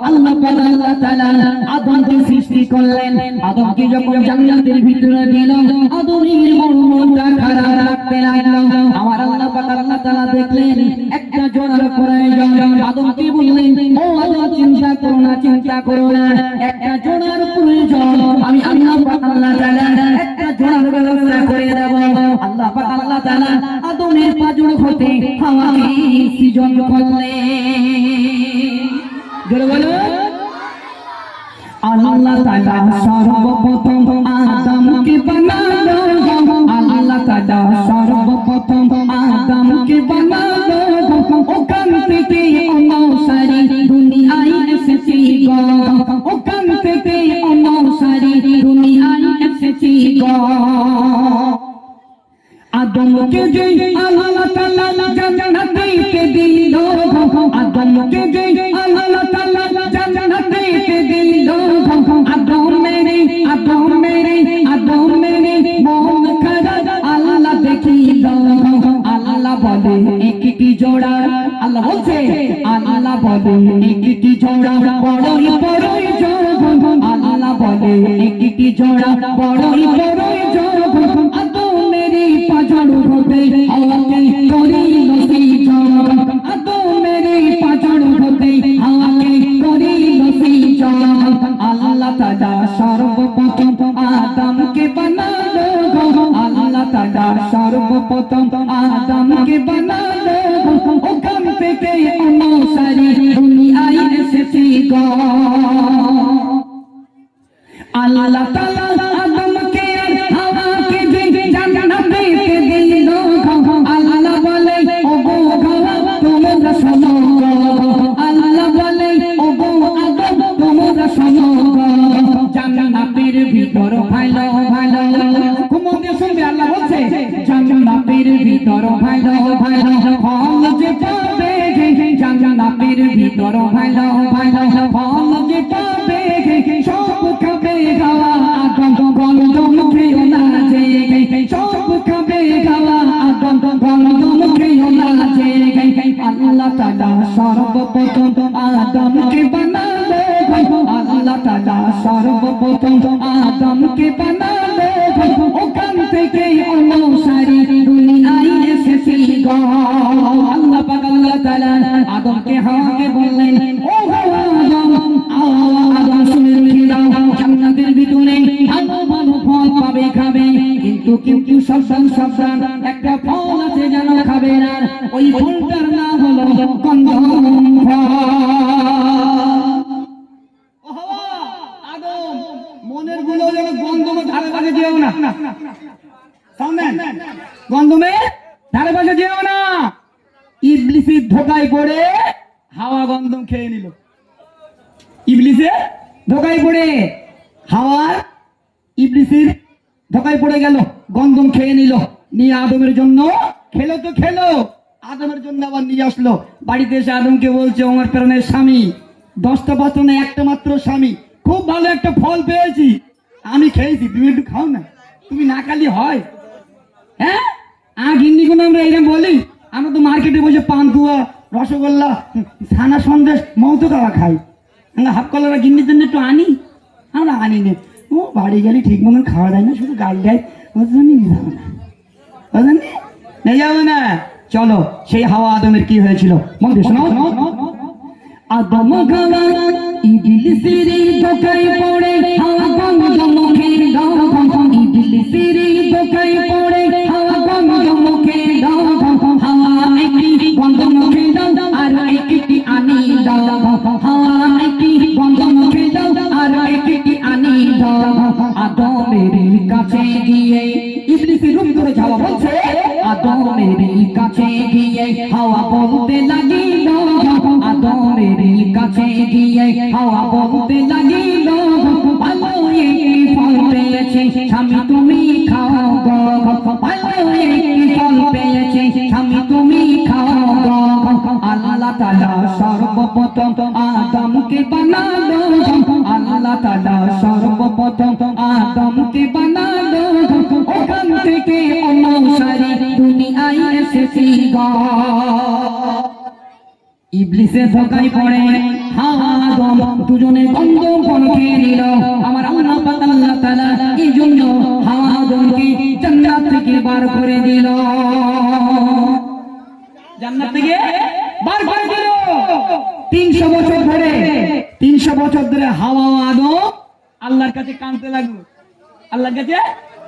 আল্লাহ তাআলা আদমকে সৃষ্টি করলেন। আদমকে যখন জান্নাতের ভিতরে দিল, আদমের মনটা খারাপ লাগতে লাগলো। আমার আল্লাহ তাআলা দেখলেন একটা জোড়ার প্রয়োজন। আদমকে বললেন, ও আদম, চিন্তা করো না, চিন্তা করো না, একটা জোড়ার প্রয়োজন। আমি আল্লাহ তাআলা একটা জোড়ার ব্যবস্থা করে দেব। আল্লাহ তাআলা আদমের পাঁজর হতে হাওয়াকে সৃজন করলেন। জোরে বলো। আল্লাহ তাআলা সর্বপ্রথম আদমকে বানালো। আল্লাহ তাআলা সর্বপ্রথম আদমকে বানালো। ওখান থেকে অনুসারী দুনিয়ায় এসেছি গো। ওখান থেকে অনুসারী দুনিয়ায় এসেছি গো। আদমকে যে আল্লাহ তাআলা জান্নাতে দিল, আদমকে যে আল্লাহ তাআলা জান্নাতে দিল, আদমের মন খারাপ আল্লাহ দেখিল। আল্লাহ বলে একটি জোড়া, আল্লাহ বলছে, আল্লাহ বলে একটি জোড়া বড়ই বড়ই যোগ। আল্লাহ বলে একটি জোড়া বড়ই বড়ই যোগ। আদমের পাঁজর হতে হাওয়াকে করিল সৃজন। আদমের পাঁজর হতে হাওয়াকে করিল সৃজন। আল্লাহ তাআলা সর্বপ্রথম আদমকে বানালো। আল্লাহ তাআলা সর্বপ্রথম আদমকে বানালো। ওখান থেকে অনুসারী দুনিয়ায় এসেছি গো। আল্লাহ তাআলা আদমকে হাওয়াকে যে জান্নাতে দিল, আল্লাহ বলে, ওগো হাওয়া তোমরা শোনো গো। আল্লাহ বলে, ওগো আদম তোমরা শোনো গো। জান্নাতের ভিতর ভালো ভালো, খুব মন দিয়ে শুনবে, আল্লাহ বলছে জান্নাতের ভিতর ভালো ভালো ফল যে পাবে। জান্নাতের ভিতর ভালো ভালো ফল যে পাবে, সব খাবে হাওয়া আদম গন্ধম খেও না যে। সব খাবে হাওয়া আদম গন্ধম খেও না যে। আল্লাহ তাআলা সর্বপ্রথম আদমকে বানালো। আল্লাহ তাআলা সর্বপ্রথম আদমকে বানালো। ওখান থেকে অনুসারী দুনিয়ায় এসেছি গো। আল্লাহ তাআলা আদমকে হাওয়াকে বললেন, ও হাওয়া আদম শুনে রেখে দাও, জান্নাতের ভিতরে ভালো ভালো ফল পাবে, খাবে, কিন্তু সাবধান, একটা ফল আছে যেন খাবে না। ওই ফলটার নাম হলো গন্ধম ফল। আদম মনের গুলো যেন গন্ধমের ধারে পাশে যেও না, শুনলেন? গন্ধমের ধারে পাশে যেও না। ইবলিসের ধোকায় পড়ে হাওয়া গন্ধম খেয়ে নিল। ইবলিসের ধোকায় পড়ে হাওয়ার ইবলিসের ধোকায় পড়ে গেল, গন্ধম খেয়ে নিল। নিয়ে আদমের জন্য খেলো তো খেলো, আদমের জন্য আবার নিয়ে আসলো। বাড়িতে এসে আদমকে বলছে, আমার প্রাণের স্বামী, 10টা পাত্র না, একটা মাত্র স্বামী, খুব ভালো একটা ফল পেয়েছি, আমি খেয়েছি, তুমি একটু খাও না, তুমি না খালি হয়? হ্যাঁ, গিন্নি কোনো আমরা এরকম বলি? আমরা তো মার্কেটে বসে পান্তুয়া, রসগোল্লা, ছানা সন্দেশ, মৌতো খাওয়া খাই। আমরা হাফ কলারা গিন্নির জন্য একটু আনি, আমরা আনি না। ও বাড়ি গেলে ঠিক মতন খাওয়া যায় না, শুধু গাল দেয়, ওর জন্য নিয়ে যাবো না, নিয়ে যাবো না। চলো, সেই হাওয়া আদমের কি হয়েছিল মনে শোনো। আদম গাওয়া ইবলিসের ধোকায় পড়ে হাওয়া গন্ধম খেল। ইবলিসের ধোকায় পড়ে হাওয়া গন্ধম খেল। হাওয়া একটি গন্ধম খেল আর একটি আনি দাও। হাওয়া একটি গন্ধম খেল আর একটি আনি দাও। আদমের কাছে গিয়ে ইবলিসের রূপ ধরে যাওয়া বলছে, আদমের কাছে গিয়ে হাওয়া বলতে লাগিল। আদমের কাছে গিয়ে হাওয়া বলতে লাগিল, ভালো একটি ফল পেয়েছে স্বামী তুমি খাও গো। ভালো একটি ফল পেয়েছে স্বামী তুমি খাও গো। আল্লাহ তাআলা সর্বপ্রথম আদমকে বানালো। আল্লাহ তাআলা সর্বপ্রথম আদমকে বানালো। ওখান থেকে অনুসারী দুনিয়ায় এসেছি গো। ইবলিস ইবলিসে ধোকায় পড়ে হাওয়া আদম দুজনে গন্ধম ফল খেয়ে নিল। আমার আল্লাহ পাক আল্লাহ তাআলা এই জন্য হাওয়া আদমকে জান্নাত থেকে বার করে দিল, জান্নাত থেকে বার করে দিল। 300 বছর ধরে 300 বছর ধরে হাওয়া আদম আল্লাহর কাছে কাঁদতে লাগলো, আল্লাহর কাছে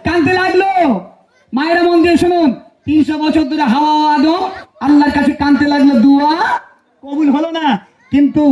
কাঁদতে লাগলো। মায়েরা মন দিয়ে শুনুন, 300 বছর ধরে হাওয়া আদম আল্লাহর কাছে কাঁদতে লাগলো, দোয়া কবুল হলো না। কিন্তু